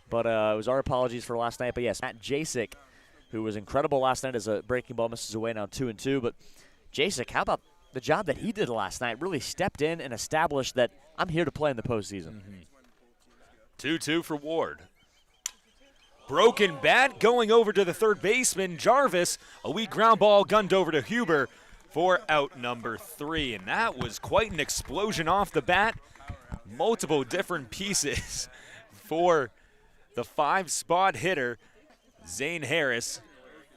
D: But it was our apologies for last night. But yes, Matt Jacek, who was incredible last night as a breaking ball misses away, now 2-2. But Jacek, how about the job that he did last night? Really stepped in and established that I'm here to play in the postseason.
C: 2-2 for Ward. Broken bat going over to the third baseman, Jarvis. A weak ground ball gunned over to Huber for out number 3. And that was quite an explosion off the bat. Multiple different pieces for the 5-spot hitter, Zane Harris.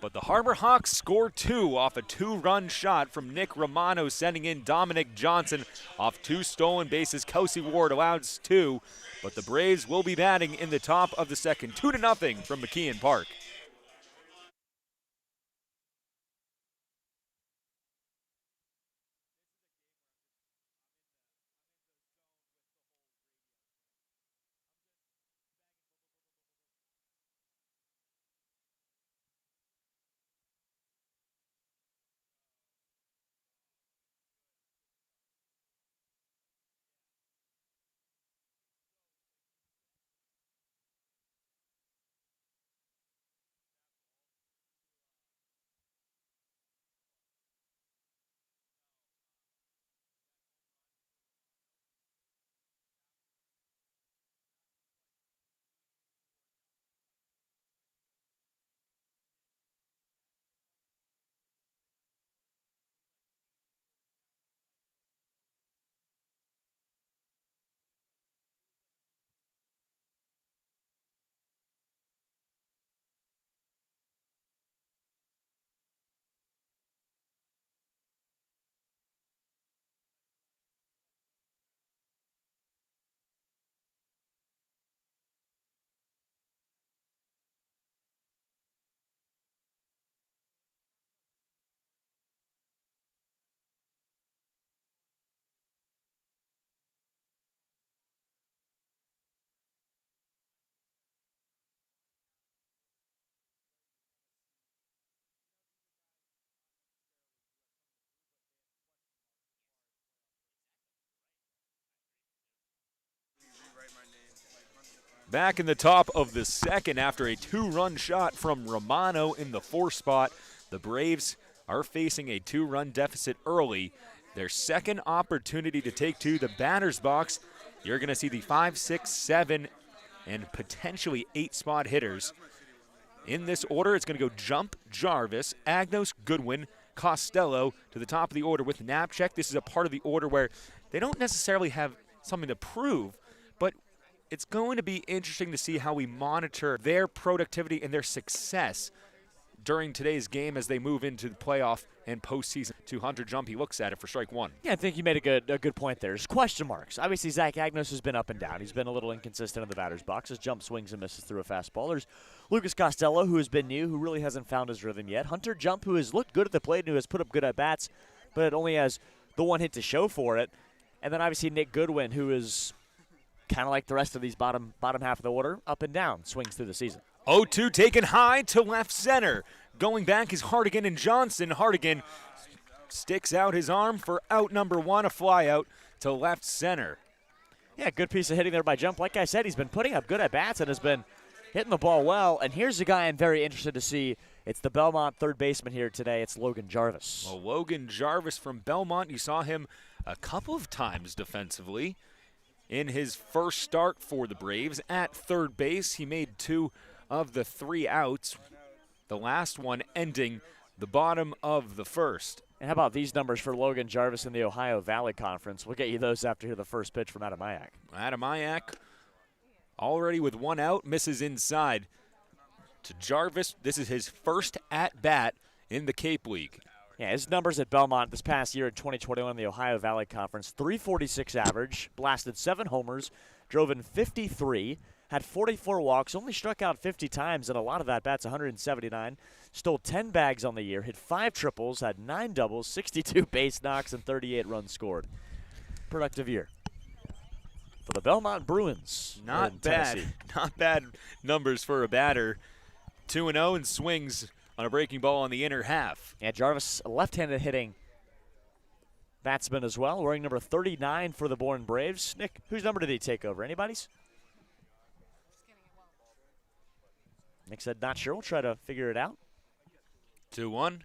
C: But the Harbor Hawks score 2 off a 2-run shot from Nick Romano, sending in Dominic Johnson off 2 stolen bases. Kelsey Ward allows 2, but the Braves will be batting in the top of the second. 2-0 from McKeon Park. Back in the top of the second after a 2-run shot from Romano in the 4th spot. The Braves are facing a 2-run deficit early. Their second opportunity to take to the batter's box. You're going to see the 5, 6, 7, and potentially 8 spot hitters. In this order, it's going to go Jump, Jarvis, Agnos, Goodwin, Costello to the top of the order with Knapcheck. This is a part of the order where they don't necessarily have something to prove, but it's going to be interesting to see how we monitor their productivity and their success during today's game as they move into the playoff and postseason. To Hunter Jump, he looks at it for strike one.
D: Yeah, I think you made a good point there. There's question marks. Obviously, Zach Agnos has been up and down. He's been a little inconsistent in the batter's box. His jump swings and misses through a fastball. There's Lucas Costello, who has been new, who really hasn't found his rhythm yet. Hunter Jump, who has looked good at the plate and who has put up good at-bats, but it only has the one hit to show for it. And then obviously Nick Goodwin, who is kind of like the rest of these bottom half of the order, up and down, swings through the season.
C: 0-2 taken high to left center. Going back is Hardigan and Johnson. Hardigan sticks out his arm for out number 1, a fly out to left center.
D: Yeah, good piece of hitting there by Jump. Like I said, he's been putting up good at-bats and has been hitting the ball well. And here's a guy I'm very interested to see. It's the Belmont third baseman here today. It's Logan Jarvis.
C: Well, Logan Jarvis from Belmont, you saw him a couple of times defensively. In his first start for the Braves at third base, he made 2 of the 3 outs, the last one ending the bottom of the first.
D: And how about these numbers for Logan Jarvis in the Ohio Valley Conference? We'll get you those after hear the first pitch from Adamayak.
C: Adamayak already with 1 out, misses inside to Jarvis. This is his first at-bat in the Cape League.
D: Yeah, his numbers at Belmont this past year in 2021 in the Ohio Valley Conference, 346 average, blasted 7 homers, drove in 53, had 44 walks, only struck out 50 times, and a lot of at-bats, 179, stole 10 bags on the year, hit 5 triples, had 9 doubles, 62 base knocks, and 38 runs scored. Productive year for the Belmont Bruins.
C: Not bad. Not bad numbers for a batter. 2-0 and swings on a breaking ball on the inner half.
D: Yeah, Jarvis, a left-handed hitting batsman as well, wearing number 39 for the Bourne Braves. Nick, whose number did he take over? Anybody's? Nick said not sure. We'll try to figure it out.
C: 2-1.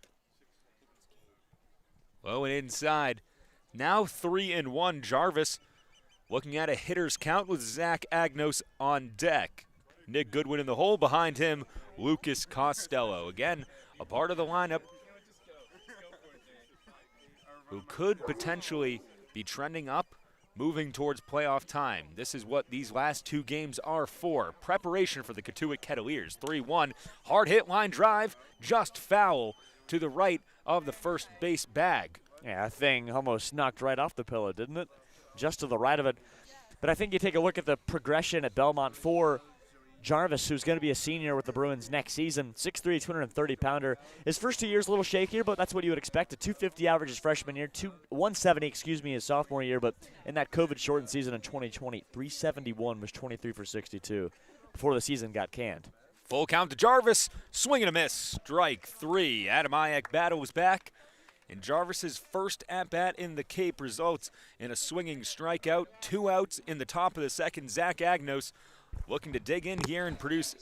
C: Low and inside. Now 3-1. Jarvis looking at a hitter's count with Zach Agnos on deck. Nick Goodwin in the hole. Behind him, Lucas Costello. Again, a part of the lineup who could potentially be trending up, moving towards playoff time. This is what these last 2 games are for. Preparation for the Cotuit Kettleers. 3-1. Hard hit line drive, just foul to the right of the first base bag.
D: Yeah, that thing almost knocked right off the pillow, didn't it? Just to the right of it. But I think you take a look at the progression at Belmont for Jarvis, who's going to be a senior with the Bruins next season. 6'3", 230-pounder. His first 2 years a little shakier, but that's what you would expect. A 250 average his freshman year, 170, his sophomore year. But in that COVID-shortened season in 2020, 371 was 23 for 62 before the season got canned.
C: Full count to Jarvis. Swing and a miss. Strike 3. Adamayak battles back. And Jarvis's first at-bat in the Cape results in a swinging strikeout. 2 outs in the top of the second. Zach Agnos looking to dig in here and produce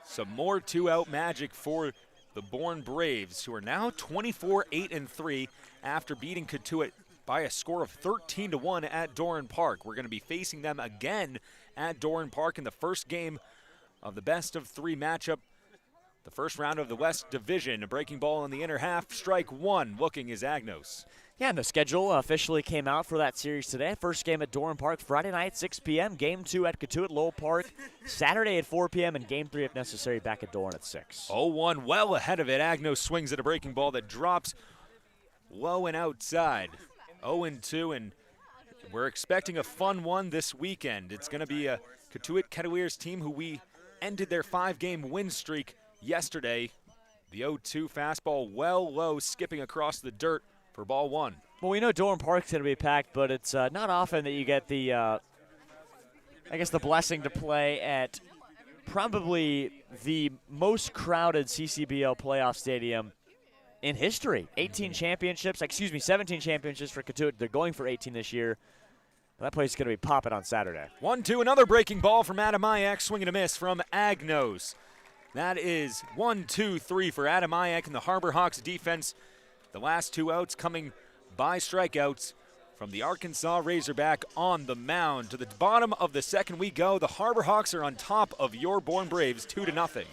C: some more 2-out magic for the Bourne Braves, who are now 24-8-3 after beating Cotuit by a score of 13-1 at Doran Park. We're going to be facing them again at Doran Park in the first game of the best-of-3 matchup, the first round of the West Division. A breaking ball in the inner half. Strike 1. Looking is Agnos.
D: Yeah, and the schedule officially came out for that series today. First game at Doran Park, Friday night, 6 p.m. Game 2 at Cotuit Lowell Park, Saturday at 4 p.m. And Game 3, if necessary, back at Doran at 6.
C: 0-1, well ahead of it. Agnos swings at a breaking ball that drops low and outside. 0-2, and we're expecting a fun one this weekend. It's going to be a Cotuit Kettleers team who we ended their 5-game win streak yesterday. The 0-2 fastball well low, skipping across the dirt for ball 1.
D: Well, we know Doran Park's going to be packed, but it's not often that you get the, I guess, the blessing to play at probably the most crowded CCBL playoff stadium in history. 17 championships for Cotuit. They're going for 18 this year. That place is going to be popping on Saturday.
C: 1-2, another breaking ball from Adamayak, swing and a miss from Agnos. That is 1-2-3 for Adamayak and the Harbor Hawks defense. The last 2 outs coming by strikeouts from the Arkansas Razorback on the mound. To the bottom of the second we go. The Harbor Hawks are on top of your Bourne Braves 2-0.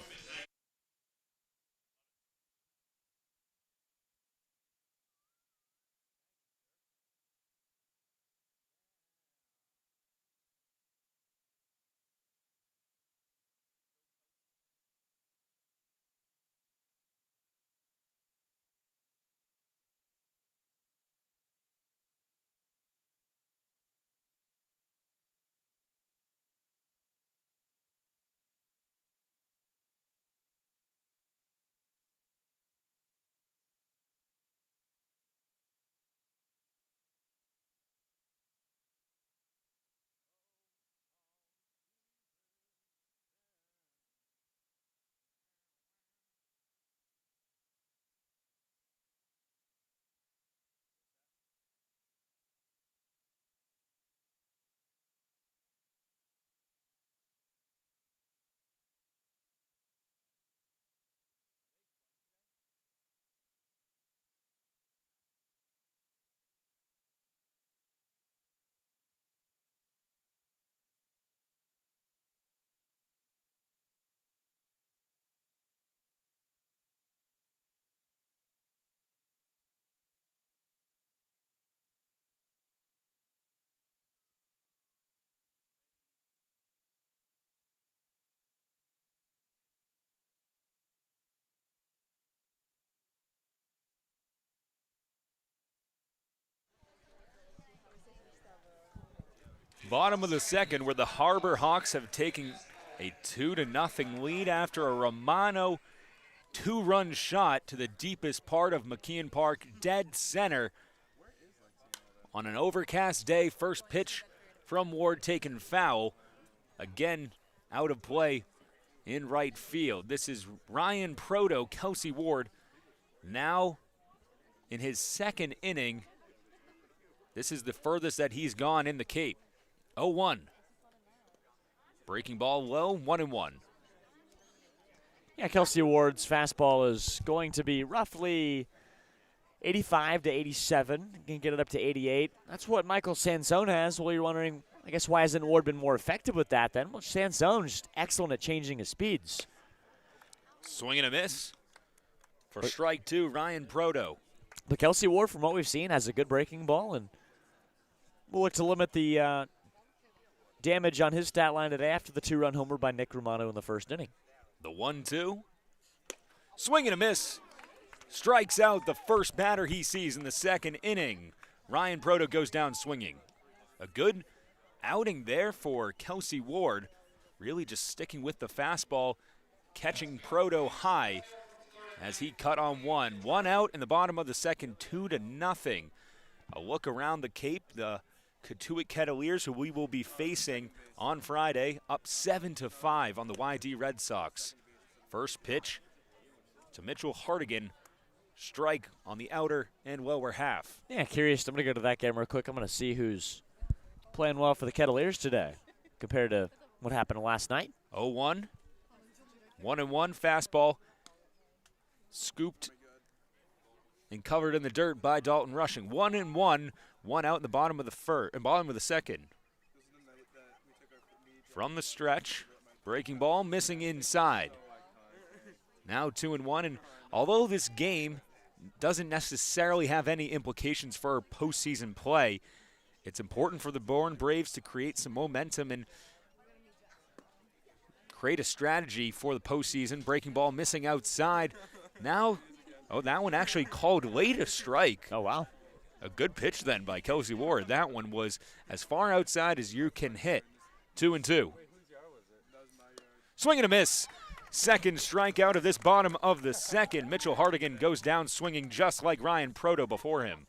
C: Bottom of the second, where the Harbor Hawks have taken a 2-0 lead after a Romano 2-run shot to the deepest part of McKeon Park, dead center. On an overcast day, first pitch from Ward taken foul. Again, out of play in right field. This is Ryan Proto, Kelsey Ward, now in his second inning. This is the furthest that he's gone in the Cape. 0-1. Breaking ball low, 1-1.
D: Yeah, Kelsey Ward's fastball is going to be roughly 85 to 87. Can get it up to 88. That's what Michael Sansone has. Well, you're wondering, I guess, why hasn't Ward been more effective with that then? Well, Sansone's just excellent at changing his speeds.
C: Swing and a miss for strike 2, Ryan Proto.
D: But Kelsey Ward, from what we've seen, has a good breaking ball, and we'll look to limit the damage on his stat line today after the 2-run homer by Nick Romano in the first inning.
C: The 1-2. Swing and a miss. Strikes out the first batter he sees in the second inning. Ryan Proto goes down swinging. A good outing there for Kelsey Ward. Really just sticking with the fastball, catching Proto high as he cut on one. 1 out in the bottom of the second, 2-0. A look around the Cape, the Cotuit Kettleers, who we will be facing on Friday, up 7-5 on the YD Red Sox. First pitch to Mitchell Hartigan. Strike on the outer and lower half.
D: Yeah, curious. I'm going to go to that game real quick. I'm going to see who's playing well for the Kettleers today compared to what happened last night.
C: 0-1. 1-1 fastball. Scooped and covered in the dirt by Dalton Rushing. 1-1. 1 out in the bottom of the second. From the stretch, breaking ball missing inside. Now 2-1, and although this game doesn't necessarily have any implications for postseason play, it's important for the Bourne Braves to create some momentum and create a strategy for the postseason. Breaking ball missing outside. Now, that one actually called late a strike.
D: Oh, wow.
C: A good pitch then by Kelsey Ward. That one was as far outside as you can hit. 2-2. Swing and a miss. Second strikeout of this bottom of the second. Mitchell Hartigan goes down swinging just like Ryan Proto before him.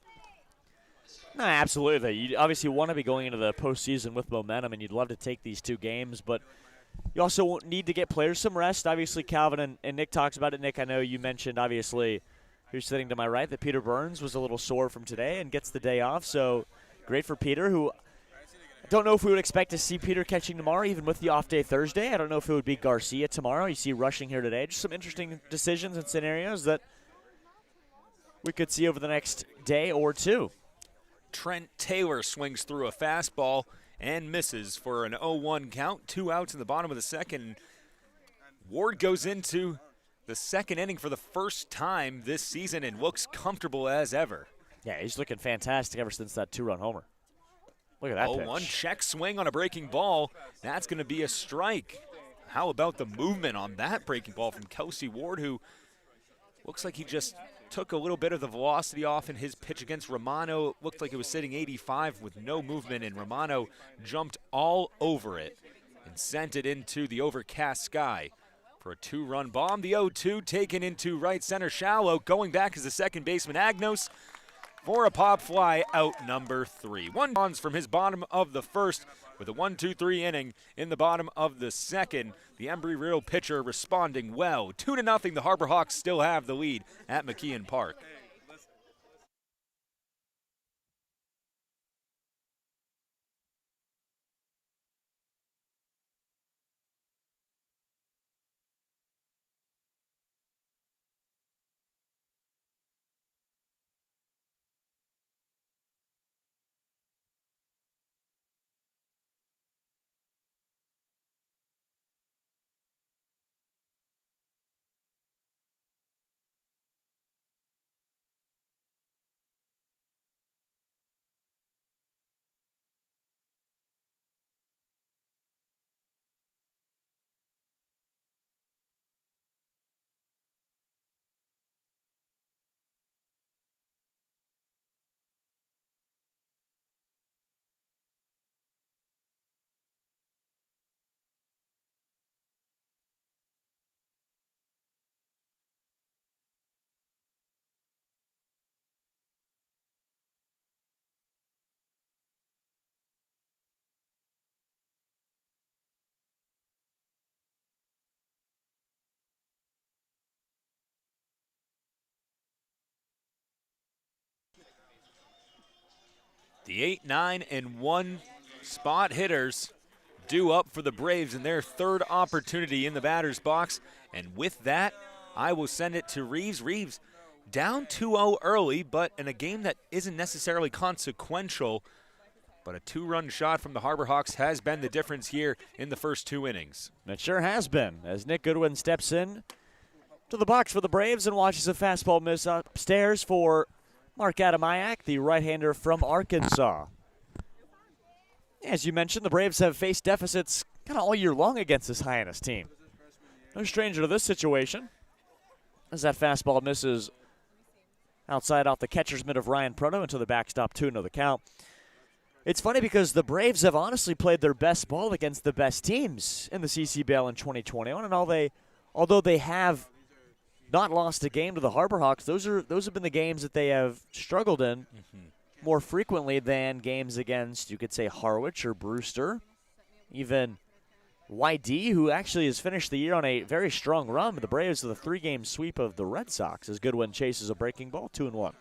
D: No, absolutely. You obviously want to be going into the postseason with momentum, and you'd love to take these 2 games, but you also need to get players some rest. Obviously, Calvin and Nick talks about it. Nick, I know you mentioned, obviously, who's sitting to my right, that Peter Burns was a little sore from today and gets the day off. So great for Peter, who Don't know if we would expect to see Peter catching tomorrow, even with the off day Thursday. I don't know if it would be Garcia tomorrow. You see Rushing here today. Just some interesting decisions and scenarios that we could see over the next day or two.
C: Trent Taylor swings through a fastball and misses for an 0-1 count. 2 outs in the bottom of the second. Ward goes into the second inning for the first time this season and looks comfortable as ever.
D: Yeah, he's looking fantastic ever since that 2-run homer. Look at that pitch.
C: 0-1 check swing on a breaking ball. That's going to be a strike. How about the movement on that breaking ball from Kelsey Ward, who looks like he just took a little bit of the velocity off in his pitch against Romano. It looked like it was sitting 85 with no movement, and Romano jumped all over it and sent it into the overcast sky for a 2-run bomb. The 0-2 taken into right center shallow. Going back is the second baseman Agnos for a pop fly, out number 3. 1 runs from his bottom of the first with a 1-2-3 inning in the bottom of the second. The Embry-Riddle pitcher responding well. 2-0, the Harbor Hawks still have the lead at McKeon Park. The 8, 9, and 1 spot hitters due up for the Braves in their third opportunity in the batter's box. And with that, I will send it to Reeves. Reeves down 2-0 early, but in a game that isn't necessarily consequential. But a 2-run shot from the Harbor Hawks has been the difference here in the first 2 innings.
D: It sure has been, as Nick Goodwin steps in to the box for the Braves and watches a fastball miss upstairs for Mark Adamayak, the right-hander from Arkansas. As you mentioned, the Braves have faced deficits kind of all year long against this Hyannis team. No stranger to this situation, as that fastball misses outside off the catcher's mitt of Ryan Proto into the backstop 2-0 the count. It's funny because the Braves have honestly played their best ball against the best teams in the CCBL in 2021, and although they have not lost a game to the Harbor Hawks, those have been the games that they have struggled in more frequently than games against, you could say, Harwich or Brewster, even YD, who actually has finished the year on a very strong run. The Braves with a 3-game sweep of the Red Sox as Goodwin chases a breaking ball, 2-1.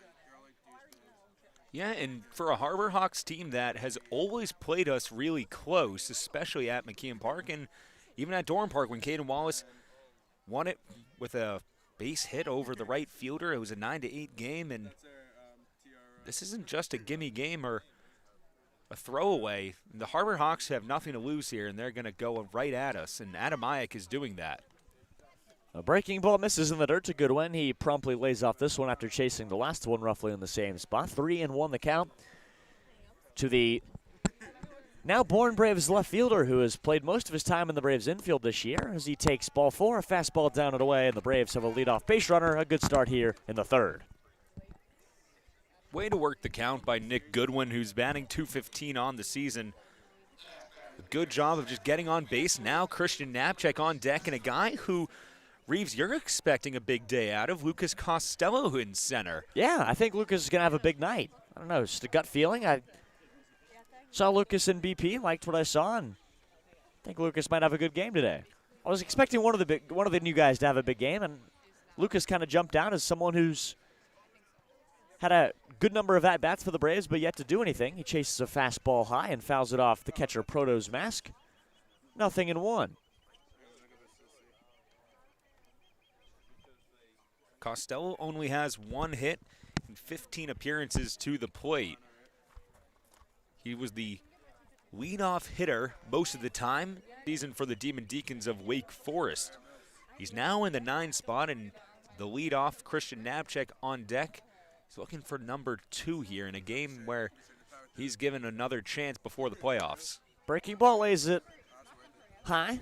C: Yeah, and for a Harbor Hawks team that has always played us really close, especially at McKeon Park and even at Dorn Park when Caden Wallace won it with a base hit over the right fielder. It was a 9-8 game, and this isn't just a gimme game or a throwaway. The Harbor Hawks have nothing to lose here, and they're going to go right at us, and Adamayak is doing that.
D: A breaking ball misses in the dirt to Goodwin. He promptly lays off this one after chasing the last one roughly in the same spot. 3-1 the count to the now Bourne Braves left fielder, who has played most of his time in the Braves infield this year, as he takes ball 4, a fastball down and away, and the Braves have a leadoff base runner. A good start here in the third.
C: Way to work the count by Nick Goodwin, who's batting .215 on the season. A good job of just getting on base. Now Christian Knapczyk on deck, and a guy who, Reeves, you're expecting a big day out of, Lucas Costello in center.
D: Yeah, I think Lucas is going to have a big night. I don't know, just a gut feeling. I saw Lucas in BP, liked what I saw, and I think Lucas might have a good game today. I was expecting one of the new guys to have a big game, and Lucas kind of jumped out as someone who's had a good number of at-bats for the Braves, but yet to do anything. He chases a fastball high and fouls it off the catcher Proto's mask. 0-1.
C: Costello only has 1 hit in 15 appearances to the plate. He was the leadoff hitter most of the time season for the Demon Deacons of Wake Forest. He's now in the 9 spot, and the leadoff Christian Knapczyk on deck. He's looking for number 2 here in a game where he's given another chance before the playoffs.
D: Breaking ball lays it high.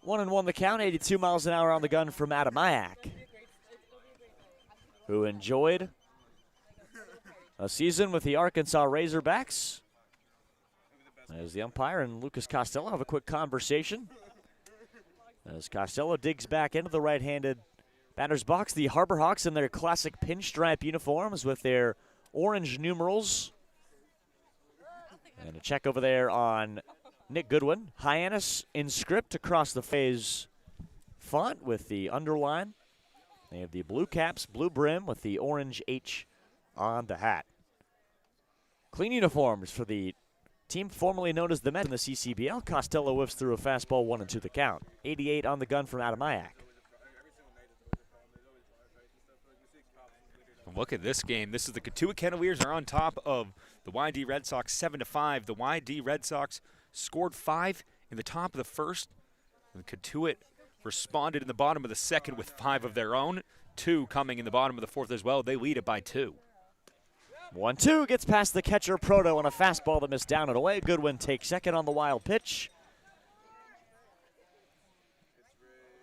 D: 1-1 the count, 82 miles an hour on the gun from Adamayak, who enjoyed a season with the Arkansas Razorbacks. As the umpire and Lucas Costello have a quick conversation. As Costello digs back into the right-handed batter's box, the Harbor Hawks in their classic pinstripe uniforms with their orange numerals. And a check over there on Nick Goodwin. Hyannis in script across the phase font with the underline. They have the blue caps, blue brim with the orange H on the hat. Clean uniforms for the team formerly known as the Mets in the CCBL. Costello whiffs through a fastball, 1-2 the count. 88 on the gun from Adamayak.
C: Look at this game. This is the Cotuit Cavaliers are on top of the YD Red Sox 7-5. The YD Red Sox scored 5 in the top of the first. And Cotuit responded in the bottom of the second with 5 of their own, 2 coming in the bottom of the fourth as well. They lead it by 2.
D: 1-2 gets past the catcher Proto on a fastball that missed down and away. Goodwin takes second on the wild pitch.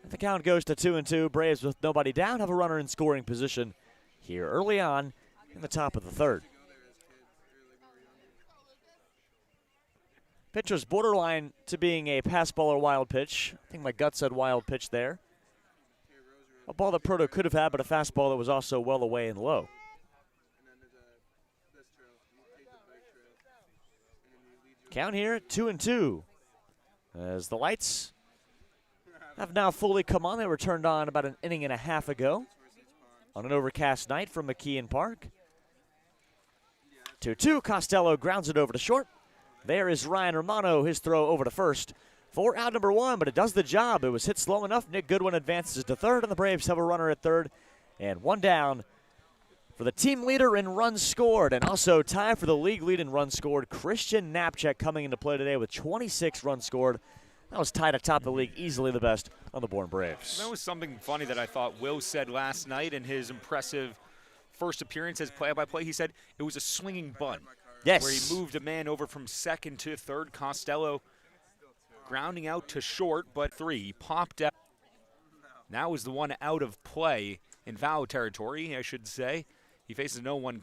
D: The count goes to 2-2. Braves with nobody down have a runner in scoring position here early on in the top of the third. Pitch was borderline to being a pass ball or wild pitch. I think my gut said wild pitch there. A ball that Proto could have had, but a fastball that was also well away and low. Count here at 2-2. As the lights have now fully come on. They were turned on about an inning and a half ago on an overcast night from McKeon Park. 2-2. Costello grounds it over to short. There is Ryan Romano, his throw over to first for out number 1, but it does the job. It was hit slow enough. Nick Goodwin advances to third, and the Braves have a runner at third. And 1 down for the team leader in runs scored, and also tied for the league lead in runs scored. Christian Knapczyk coming into play today with 26 runs scored. That was tied atop the league, easily the best on the Bourne Braves.
C: That was something funny that I thought Will said last night in his impressive first appearance as play-by-play. He said it was a swinging bunt.
D: Yes.
C: Where he moved a man over from second to third. Costello grounding out to short, but 3. He popped out. Now is the one out of play in foul territory, I should say. He faces a 0-1 count.